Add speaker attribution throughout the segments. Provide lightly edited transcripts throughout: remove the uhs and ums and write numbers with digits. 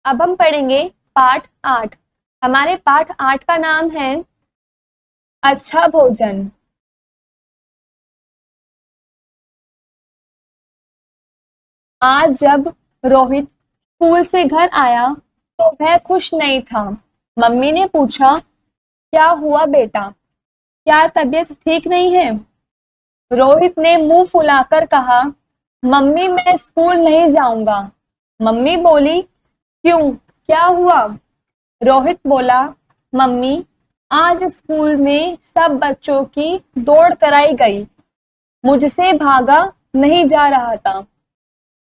Speaker 1: अब हम पढ़ेंगे पाठ 8। हमारे पाठ 8 का नाम है अच्छा भोजन। आज जब रोहित स्कूल से घर आया तो वह खुश नहीं था। मम्मी ने पूछा, क्या हुआ बेटा, क्या तबीयत ठीक नहीं है? रोहित ने मुंह फुलाकर कहा, मम्मी मैं स्कूल नहीं जाऊंगा। मम्मी बोली, क्यों, क्या हुआ? रोहित बोला, मम्मी आज स्कूल में सब बच्चों की दौड़ कराई गई, मुझसे भागा नहीं जा रहा था।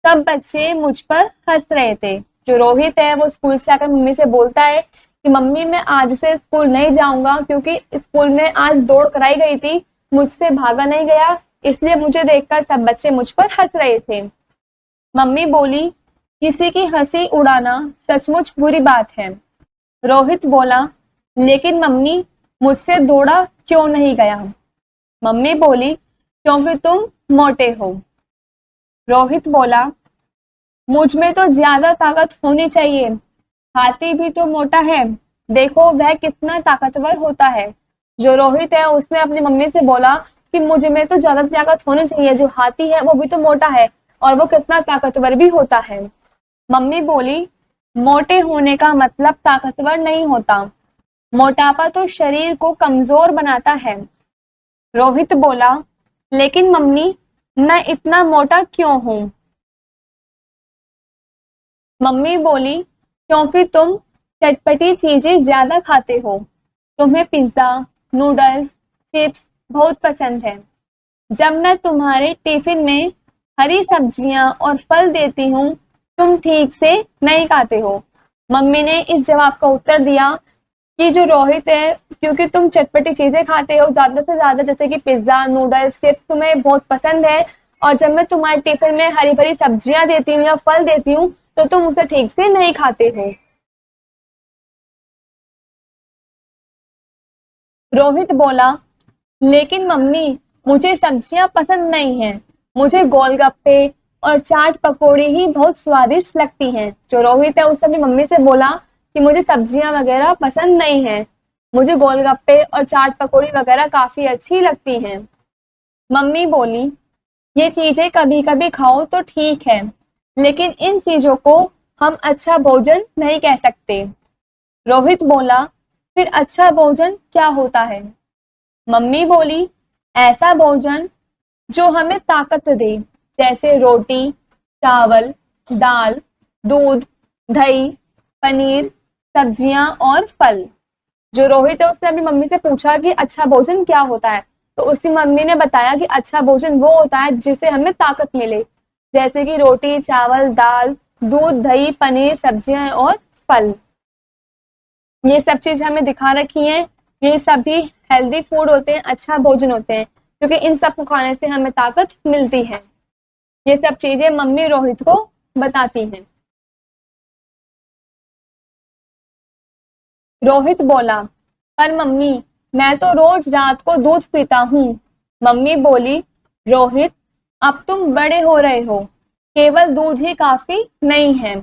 Speaker 1: सब बच्चे मुझ पर हंस रहे थे। जो रोहित है वो स्कूल से आकर मम्मी से बोलता है कि मम्मी मैं आज से स्कूल नहीं जाऊंगा क्योंकि स्कूल में आज दौड़ कराई गई थी, मुझसे भागा नहीं गया, इसलिए मुझे देखकर सब बच्चे मुझ पर हंस रहे थे। मम्मी बोली, किसी की हंसी उड़ाना सचमुच बुरी बात है। रोहित बोला, लेकिन मम्मी मुझसे दौड़ा क्यों नहीं गया? मम्मी बोली, क्योंकि तुम मोटे हो। रोहित बोला, मुझ में तो ज्यादा ताकत होनी चाहिए, हाथी भी तो मोटा है, देखो वह कितना ताकतवर होता है। जो रोहित है उसने अपनी मम्मी से बोला कि मुझ में तो ज्यादा ताकत होनी चाहिए, जो हाथी है वो भी तो मोटा है और वो कितना ताकतवर भी होता है। मम्मी बोली, मोटे होने का मतलब ताकतवर नहीं होता, मोटापा तो शरीर को कमजोर बनाता है। रोहित बोला, लेकिन मम्मी मैं इतना मोटा क्यों हूं? मम्मी बोली, क्योंकि तुम चटपटी चीजें ज्यादा खाते हो, तुम्हें पिज्जा, नूडल्स, चिप्स बहुत पसंद है। जब मैं तुम्हारे टिफिन में हरी सब्जियां और फल देती हूँ तुम ठीक से नहीं खाते हो। मम्मी ने इस जवाब का उत्तर दिया कि जो रोहित है, क्योंकि तुम चटपटी चीजें खाते हो ज्यादा से ज्यादा, जैसे कि पिज्जा, नूडल्स, चिप्स तुम्हें बहुत पसंद है, और जब मैं तुम्हारे टिफिन में हरी भरी सब्जियां देती हूँ या फल देती हूँ तो तुम उसे ठीक से नहीं खाते हो। रोहित बोला, लेकिन मम्मी मुझे सब्जियां पसंद नहीं हैं, मुझे गोलगप्पे और चाट पकौड़ी ही बहुत स्वादिष्ट लगती हैं। जो रोहित है उसने अपनी मम्मी से बोला कि मुझे सब्जियां वगैरह पसंद नहीं है, मुझे गोलगप्पे और चाट पकौड़ी वगैरह काफी अच्छी लगती हैं। मम्मी बोली, ये चीजें कभी कभी खाओ तो ठीक है, लेकिन इन चीजों को हम अच्छा भोजन नहीं कह सकते। रोहित बोला, फिर अच्छा भोजन क्या होता है? मम्मी बोली, ऐसा भोजन जो हमें ताकत दे, जैसे रोटी, चावल, दाल, दूध, दही, पनीर, सब्जियां और फल। जो रोहित है उसने अपनी मम्मी से पूछा कि अच्छा भोजन क्या होता है, तो उसकी मम्मी ने बताया कि अच्छा भोजन वो होता है जिससे हमें ताकत मिले, जैसे कि रोटी, चावल, दाल, दूध, दही, पनीर, सब्जियां और फल। ये सब चीज हमें दिखा रखी है, ये सभी हेल्दी फूड होते हैं, अच्छा भोजन होते हैं, क्योंकि इन सब को खाने से हमें ताकत मिलती है। ये सब चीजें मम्मी रोहित को बताती हैं। रोहित बोला, पर मम्मी मैं तो रोज रात को दूध पीता हूँ। मम्मी बोली, रोहित अब तुम बड़े हो रहे हो, केवल दूध ही काफी नहीं है,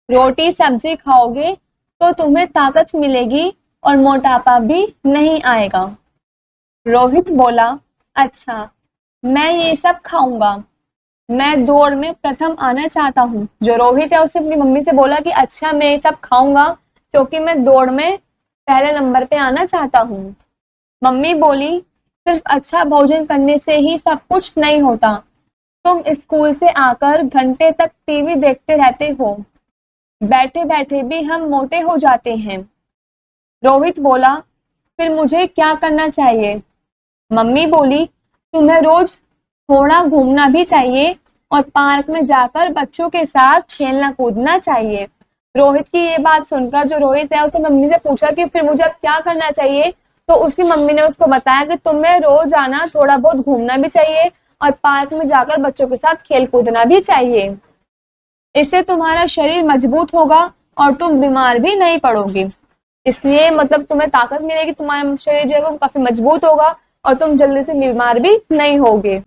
Speaker 1: रोटी सब्जी खाओगे तो तुम्हें ताकत मिलेगी और मोटापा भी नहीं आएगा। रोहित बोला, अच्छा मैं ये सब खाऊंगा, मैं दौड़ में प्रथम आना चाहता हूँ। जो रोहित है उसने अपनी मम्मी से बोला कि अच्छा मैं ये सब खाऊंगा क्योंकि मैं दौड़ में पहले नंबर पे आना चाहता हूँ। मम्मी बोली, सिर्फ अच्छा भोजन करने से ही सब कुछ नहीं होता, तुम स्कूल से आकर घंटे तक टीवी देखते रहते हो, बैठे बैठे भी हम मोटे हो जाते हैं। रोहित बोला, फिर मुझे क्या करना चाहिए? मम्मी बोली, तुम्हें रोज थोड़ा घूमना भी चाहिए और पार्क में जाकर बच्चों के साथ खेलना कूदना चाहिए। रोहित की ये बात सुनकर जो रोहित है उसने मम्मी से पूछा कि फिर मुझे अब क्या करना चाहिए, तो उसकी मम्मी ने उसको बताया कि तुम्हें रोज आना, थोड़ा बहुत घूमना भी चाहिए और पार्क में जाकर बच्चों के साथ खेल कूदना भी चाहिए, इससे तुम्हारा शरीर मजबूत होगा और तुम बीमार भी नहीं पड़ोगे। इसलिए मतलब तुम्हें ताकत मिलेगी, तुम्हारा शरीर जो है वो काफी मजबूत होगा और तुम जल्दी से बीमार भी नहीं होगे।